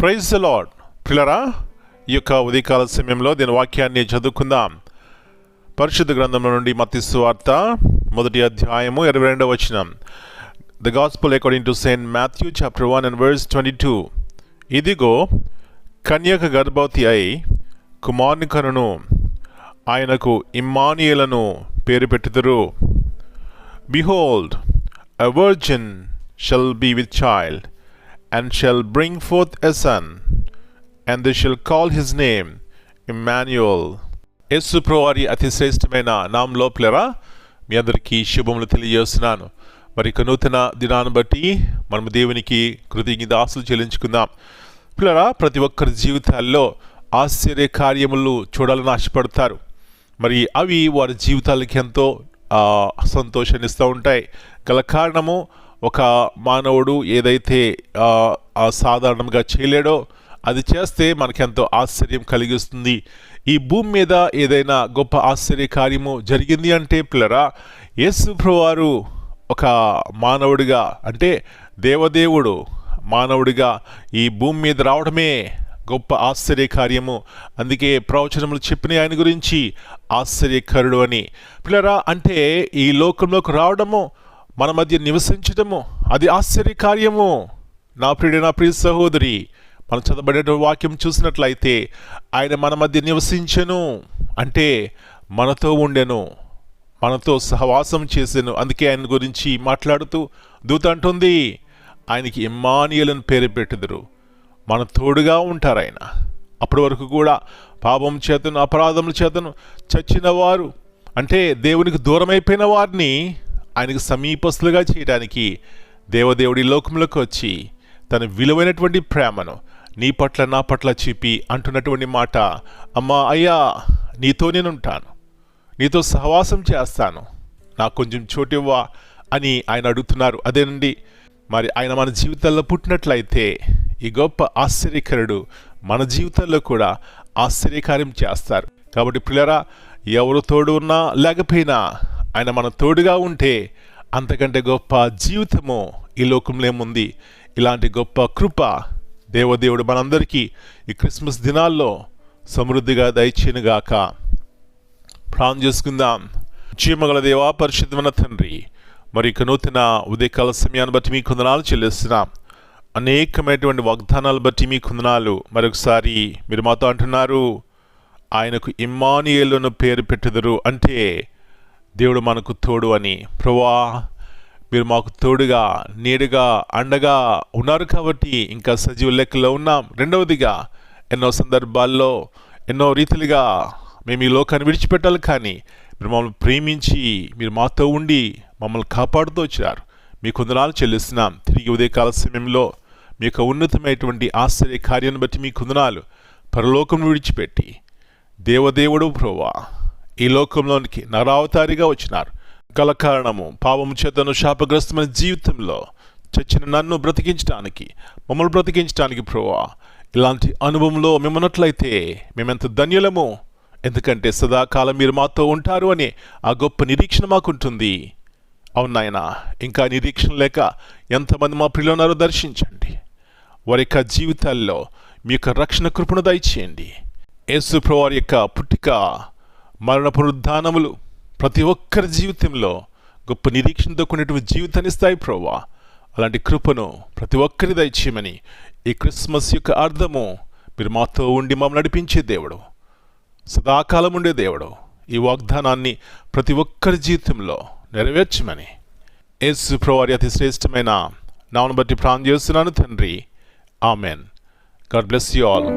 Praise the lord. ప్రియులారా, ఈ యొక్క ఉదయకాల సమయంలో దీని వాక్యాన్ని చదువుకుందాం. పరిశుద్ధ గ్రంథంలో నుండి మత్తయి సువార్త 1వ అధ్యాయము 22వ వచనం. The gospel according to Saint Matthew chapter 1 and verse 22. ఇదిగో కన్యక గర్భవతి అయి కుమారుని కనును, ఆయనకు ఇమ్మానుయేలను పేరు పెట్టుదురు. Behold, a virgin shall be with child, and shall bring forth a son, and they shall call his name Emmanuel. యేసు ప్రభువారి అతి శ్రేష్టమైన నామములో ప్రియులారా, మీ అందరికీ శుభములు తెలియజేస్తున్నాను. మరి నూతన దినాన్ని బట్టి మనము దేవునికి కృతజ్ఞతాస్తుతులు చెల్లించుకుందాం. ప్రియులారా, ప్రతి ఒక్కరి జీవితాల్లో ఆశ్చర్య కార్యములు చూడాలని ఆశపడతారు. మరి అవి వారి జీవితాలకి ఎంతో సంతోషాన్నిస్తూ ఉంటాయి. గల కారణము, ఒక మానవుడు ఏదైతే సాధారణంగా చేయలేడో అది చేస్తే మనకెంతో ఆశ్చర్యం కలిగిస్తుంది. ఈ భూమి మీద ఏదైనా గొప్ప ఆశ్చర్య కార్యము జరిగింది అంటే ప్రియులారా, యేసు ప్రభువారు ఒక మానవుడిగా, అంటే దేవదేవుడు మానవుడిగా ఈ భూమి మీద రావడమే గొప్ప ఆశ్చర్య కార్యము. అందుకే ప్రవచనములు చెప్పిన ఆయన గురించి ఆశ్చర్యకరుడు అని. ప్రియులారా, అంటే ఈ లోకంలోకి రావడము, మన మధ్య నివసించడము, అది ఆశ్చర్య కార్యము. నా ప్రియ సహోదరి, మనం చదవబడే వాక్యం చూసినట్లయితే ఆయన మన మధ్య నివసించెను అంటే మనతో ఉండెను, మనతో సహవాసం చేసెను. అందుకే ఆయన గురించి మాట్లాడుతూ దూత అంటుంది, ఆయనకి ఇమ్మానుయేలను పేరు పెట్టుదురు. మన తోడుగా ఉంటారు ఆయన. అప్పటి వరకు కూడా పాపం చేతను, అపరాధముల చేతను చచ్చిన వారు, అంటే దేవునికి దూరమైపోయిన వారిని ఆయనకు సమీపస్తులుగా చేయడానికి దేవదేవుడి లోకంలోకి వచ్చి తన విలువైనటువంటి ప్రేమను నీ పట్ల నా పట్ల చూపి అంటున్నటువంటి మాట, అమ్మా అయ్యా, నీతో నేనుంటాను, నీతో సహవాసం చేస్తాను, నాకు కొంచెం చోటివ్వా అని ఆయన అడుగుతున్నారు. అదేనండి, మరి ఆయన మన జీవితాల్లో పుట్టినట్లయితే ఈ గొప్ప ఆశ్చర్యకరుడు మన జీవితంలో కూడా ఆశ్చర్యకార్యం చేస్తారు. కాబట్టి ప్రియులారా, ఎవరు తోడు ఉన్నా లేకపోయినా ఆయన మన తోడుగా ఉంటే అంతకంటే గొప్ప జీవితము ఈ లోకంలో ఏముంది. ఇలాంటి గొప్ప కృప దేవదేవుడు మనందరికీ ఈ క్రిస్మస్ దినాల్లో సమృద్ధిగా దయచేయునుగాక. ప్రార్థన చేసుకుందాం. జీవగల దేవా, పరిశుద్ధమైన తండ్రి, మరి ఇక నూతన ఉదయకాల సమయాన్ని బట్టి మీ వందనాలు చెల్లిస్తున్నాం. అనేకమైనటువంటి వాగ్దానాలు బట్టి మీ వందనాలు. మరొకసారి మీరు మాతో అంటున్నారు, ఆయనకు ఇమ్మానుయేలును పేరు పెట్టుదురు అంటే దేవుడు మనకు తోడు అని. ప్రభువా, మీరు మాకు తోడుగా, నీడుగా, అండగా ఉన్నారు కాబట్టి ఇంకా సజీవ లెక్కలో ఉన్నాం. రెండవదిగా, ఎన్నో సందర్భాల్లో ఎన్నో రీతిలుగా మేము ఈ లోకాన్ని విడిచిపెట్టాలి, కానీ మీరు మమ్మల్ని ప్రేమించి మీరు మాతో ఉండి మమ్మల్ని కాపాడుతూ వచ్చారు. మీకు వందనాలు చెల్లిస్తున్నాం. తిరిగి ఉదయకాల సమయంలో మీ యొక్క ఉన్నతమైనటువంటి ఆశ్చర్య కార్యాన్ని బట్టి మీకు వందనాలు. పరలోకం విడిచిపెట్టి దేవదేవుడు ప్రభువా ఈ లోకంలోనికి నరావతారిగా వచ్చినారు. గల కారణము, పాపము చేతను శాపగ్రస్తమైన జీవితంలో చచ్చిన నన్ను బ్రతికించడానికి, మమ్మల్ని బ్రతికించడానికి ప్రభువా, ఇలాంటి అనుభవంలో మేమున్నట్లయితే మేమెంత ధన్యులము. ఎందుకంటే సదాకాలం మీరు మాతో ఉంటారు అనే ఆ గొప్ప నిరీక్షణ మాకుంటుంది. అవునాయన, ఇంకా నిరీక్షణ లేక ఎంతమంది మా ప్రియులు ఉన్నారో దర్శించండి. వారి యొక్క జీవితాల్లో మీ యొక్క రక్షణ కృపను దయచేయండి. యేసు ప్రభువారి యొక్క పుట్టిక, మరణ పునరుద్ధానములు ప్రతి ఒక్కరి జీవితంలో గొప్ప నిరీక్షణతో కూడినటువంటి జీవితాన్ని ఇస్తాయి ప్రభువా. అలాంటి కృపను ప్రతి ఒక్కరి దయచేయమని, ఈ క్రిస్మస్ యొక్క అర్థము మీరు మాతో ఉండి మమ్మల్ని నడిపించే దేవుడు, సదాకాలం ఉండే దేవుడు, ఈ వాగ్దానాన్ని ప్రతి ఒక్కరి జీవితంలో నెరవేర్చమని యేసు ప్రభువారి అతి శ్రేష్టమైన నామమును బట్టి ప్రార్థన చేస్తున్నాను తండ్రి. Amen. God bless you all.